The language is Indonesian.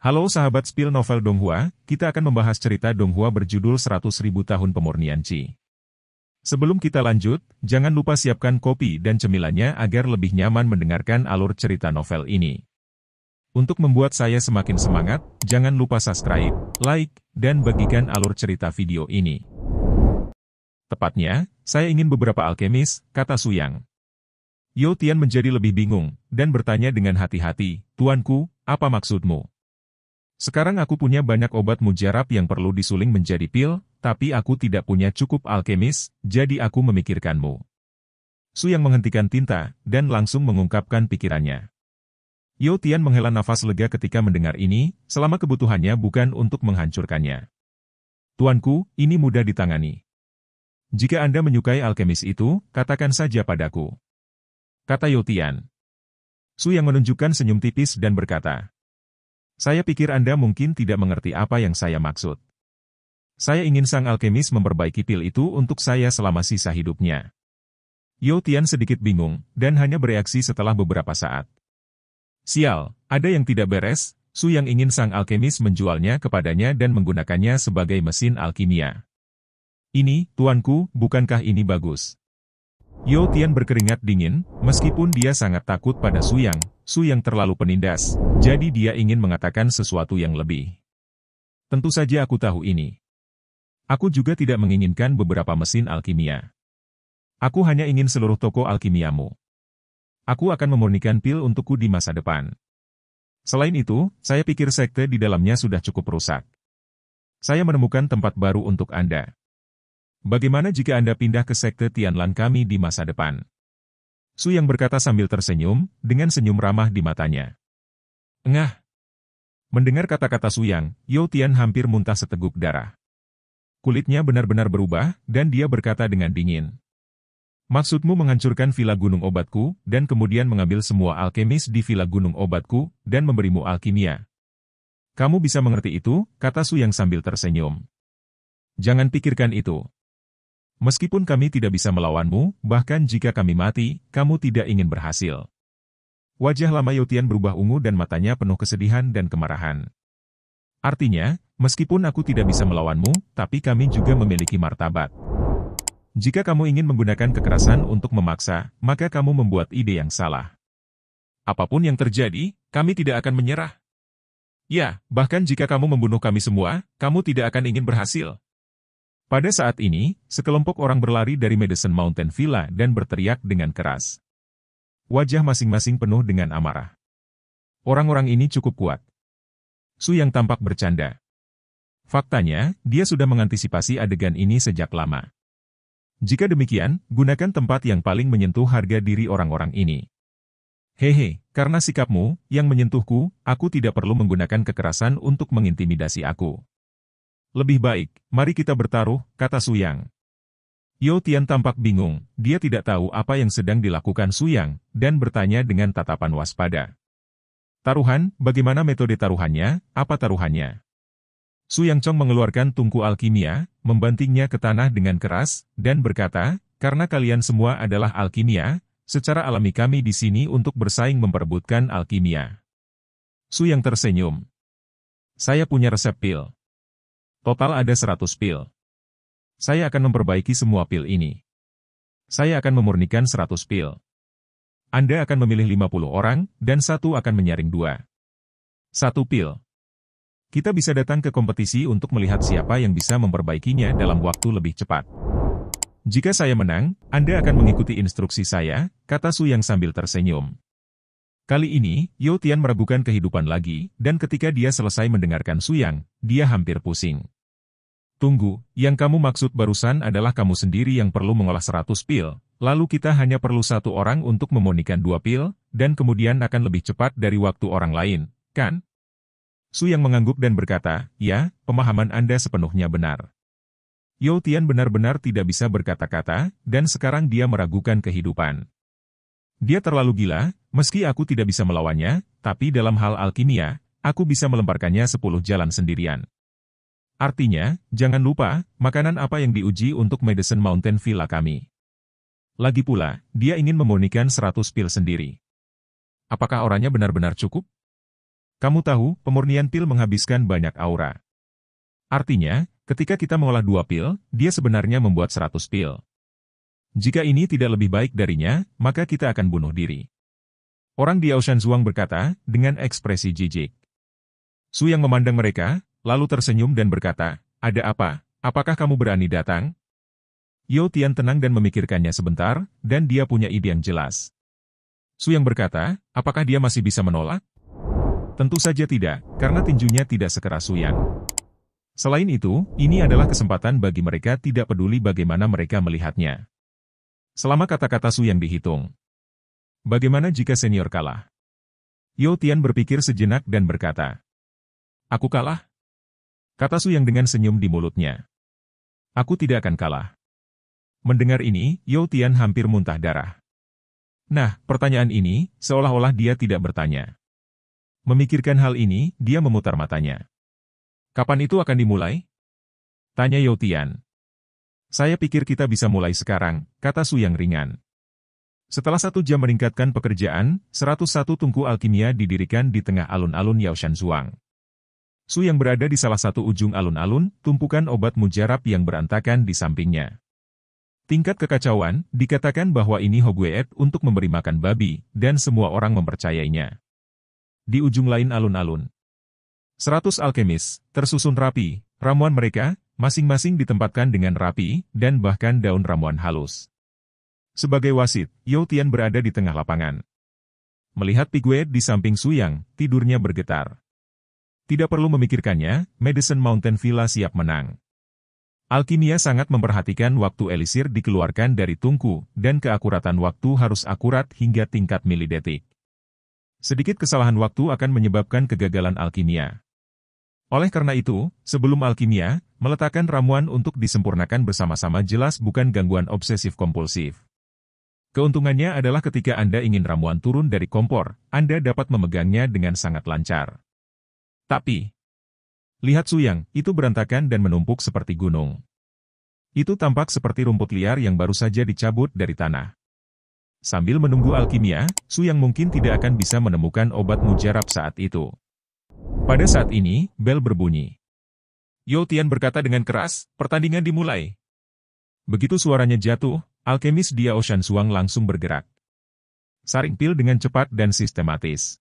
Halo sahabat Spill Novel Donghua, kita akan membahas cerita Donghua berjudul 100.000 Tahun Pemurnian Qi. Sebelum kita lanjut, jangan lupa siapkan kopi dan cemilannya agar lebih nyaman mendengarkan alur cerita novel ini. Untuk membuat saya semakin semangat, jangan lupa subscribe, like, dan bagikan alur cerita video ini. Tepatnya, saya ingin beberapa alkemis, kata Suyang. Yo Tian menjadi lebih bingung, dan bertanya dengan hati-hati, "Tuanku, apa maksudmu? Sekarang aku punya banyak obat mujarab yang perlu disuling menjadi pil, tapi aku tidak punya cukup alkemis, jadi aku memikirkanmu." Suyang menghentikan tinta, dan langsung mengungkapkan pikirannya. Yo Tian menghela nafas lega ketika mendengar ini, selama kebutuhannya bukan untuk menghancurkannya. "Tuanku, ini mudah ditangani. Jika Anda menyukai alkemis itu, katakan saja padaku," kata Yo Tian. Suyang menunjukkan senyum tipis dan berkata, "Saya pikir Anda mungkin tidak mengerti apa yang saya maksud. Saya ingin sang alkemis memperbaiki pil itu untuk saya selama sisa hidupnya." Yo Tian sedikit bingung, dan hanya bereaksi setelah beberapa saat. Sial, ada yang tidak beres. Suyang ingin sang alkemis menjualnya kepadanya dan menggunakannya sebagai mesin alkimia. "Ini, tuanku, bukankah ini bagus?" Yo Tian berkeringat dingin, meskipun dia sangat takut pada Suyang. Suyang terlalu penindas, jadi dia ingin mengatakan sesuatu yang lebih. "Tentu saja aku tahu ini. Aku juga tidak menginginkan beberapa mesin alkimia. Aku hanya ingin seluruh toko alkimiamu. Aku akan memurnikan pil untukku di masa depan. Selain itu, saya pikir sekte di dalamnya sudah cukup rusak. Saya menemukan tempat baru untuk Anda. Bagaimana jika Anda pindah ke sekte Tianlan kami di masa depan?" Suyang berkata sambil tersenyum, dengan senyum ramah di matanya. "Engah." Mendengar kata-kata Suyang, Yo Tian hampir muntah seteguk darah. Kulitnya benar-benar berubah, dan dia berkata dengan dingin, "Maksudmu menghancurkan villa gunung obatku, dan kemudian mengambil semua alkemis di villa gunung obatku, dan memberimu alkimia? Kamu bisa mengerti itu?" kata Suyang sambil tersenyum. "Jangan pikirkan itu. Meskipun kami tidak bisa melawanmu, bahkan jika kami mati, kamu tidak ingin berhasil." Wajah lama Yo Tian berubah ungu dan matanya penuh kesedihan dan kemarahan. "Artinya, meskipun aku tidak bisa melawanmu, tapi kami juga memiliki martabat. Jika kamu ingin menggunakan kekerasan untuk memaksa, maka kamu membuat ide yang salah. Apapun yang terjadi, kami tidak akan menyerah. Ya, bahkan jika kamu membunuh kami semua, kamu tidak akan ingin berhasil." Pada saat ini, sekelompok orang berlari dari Medicine Mountain Villa dan berteriak dengan keras. Wajah masing-masing penuh dengan amarah. Orang-orang ini cukup kuat. Suyang tampak bercanda. Faktanya, dia sudah mengantisipasi adegan ini sejak lama. Jika demikian, gunakan tempat yang paling menyentuh harga diri orang-orang ini. "Hehe, karena sikapmu, yang menyentuhku, aku tidak perlu menggunakan kekerasan untuk mengintimidasi aku. Lebih baik, mari kita bertaruh," kata Suyang. Yo Tian tampak bingung, dia tidak tahu apa yang sedang dilakukan Suyang, dan bertanya dengan tatapan waspada. "Taruhan, bagaimana metode taruhannya, apa taruhannya?" Suyang Chong mengeluarkan tungku alkimia, membantingnya ke tanah dengan keras, dan berkata, "Karena kalian semua adalah alkimia, secara alami kami di sini untuk bersaing memperebutkan alkimia." Suyang tersenyum. "Saya punya resep pil. Total ada 100 pil. Saya akan memperbaiki semua pil ini. Saya akan memurnikan 100 pil. Anda akan memilih 50 orang, dan satu akan menyaring 1 pil. Kita bisa datang ke kompetisi untuk melihat siapa yang bisa memperbaikinya dalam waktu lebih cepat. Jika saya menang, Anda akan mengikuti instruksi saya," kata Suyang sambil tersenyum. Kali ini, Yo Tian meragukan kehidupan lagi, dan ketika dia selesai mendengarkan Suyang, dia hampir pusing. "Tunggu, yang kamu maksud barusan adalah kamu sendiri yang perlu mengolah 100 pil, lalu kita hanya perlu satu orang untuk memurnikan 2 pil, dan kemudian akan lebih cepat dari waktu orang lain, kan?" Suyang mengangguk dan berkata, "Ya, pemahaman Anda sepenuhnya benar." Yo Tian benar-benar tidak bisa berkata-kata, dan sekarang dia meragukan kehidupan. Dia terlalu gila, meski aku tidak bisa melawannya, tapi dalam hal alkimia, aku bisa melemparkannya 10 jalan sendirian. Artinya, jangan lupa, makanan apa yang diuji untuk Medicine Mountain Villa kami. Lagi pula, dia ingin memurnikan 100 pil sendiri. Apakah orangnya benar-benar cukup? Kamu tahu, pemurnian pil menghabiskan banyak aura. Artinya, ketika kita mengolah 2 pil, dia sebenarnya membuat 100 pil. Jika ini tidak lebih baik darinya, maka kita akan bunuh diri. Orang di Aoshan Zhuang berkata, dengan ekspresi jijik. Su Yang memandang mereka, lalu tersenyum dan berkata, ada apa? Apakah kamu berani datang? Yo Tian tenang dan memikirkannya sebentar, dan dia punya ide yang jelas. Su Yang berkata, apakah dia masih bisa menolak? Tentu saja tidak, karena tinjunya tidak sekeras Su Yang. Selain itu, ini adalah kesempatan bagi mereka tidak peduli bagaimana mereka melihatnya. Selama kata-kata Su Yang dihitung. Bagaimana jika senior kalah? Yo Tian berpikir sejenak dan berkata, aku kalah? Kata Su Yang dengan senyum di mulutnya. Aku tidak akan kalah. Mendengar ini, Yo Tian hampir muntah darah. Nah, pertanyaan ini, seolah-olah dia tidak bertanya. Memikirkan hal ini, dia memutar matanya. Kapan itu akan dimulai? Tanya Yo Tian. Saya pikir kita bisa mulai sekarang, kata Su Yang ringan. Setelah 1 jam meningkatkan pekerjaan, 101 tungku alkimia didirikan di tengah alun-alun Yaoshan Zhuang. Su Yang berada di salah satu ujung alun-alun, tumpukan obat mujarab yang berantakan di sampingnya. Tingkat kekacauan, dikatakan bahwa ini Hogweet untuk memberi makan babi, dan semua orang mempercayainya. Di ujung lain alun-alun, 100 alkemis, tersusun rapi, ramuan mereka, masing-masing ditempatkan dengan rapi, dan bahkan daun ramuan halus. Sebagai wasit, Yo Tian berada di tengah lapangan. Melihat Piguet di samping Su Yang, tidurnya bergetar. Tidak perlu memikirkannya, Medicine Mountain Villa siap menang. Alkimia sangat memperhatikan waktu elisir dikeluarkan dari tungku, dan keakuratan waktu harus akurat hingga tingkat milidetik. Sedikit kesalahan waktu akan menyebabkan kegagalan alkimia. Oleh karena itu, sebelum alkimia, meletakkan ramuan untuk disempurnakan bersama-sama jelas bukan gangguan obsesif-kompulsif. Keuntungannya adalah ketika Anda ingin ramuan turun dari kompor, Anda dapat memegangnya dengan sangat lancar. Tapi, lihat Su Yang, itu berantakan dan menumpuk seperti gunung. Itu tampak seperti rumput liar yang baru saja dicabut dari tanah. Sambil menunggu alkimia, Su Yang mungkin tidak akan bisa menemukan obat mujarab saat itu. Pada saat ini, bel berbunyi. Yo Tian berkata dengan keras, pertandingan dimulai. Begitu suaranya jatuh, alkemis di Aoshan Zhuang langsung bergerak. Saring pil dengan cepat dan sistematis.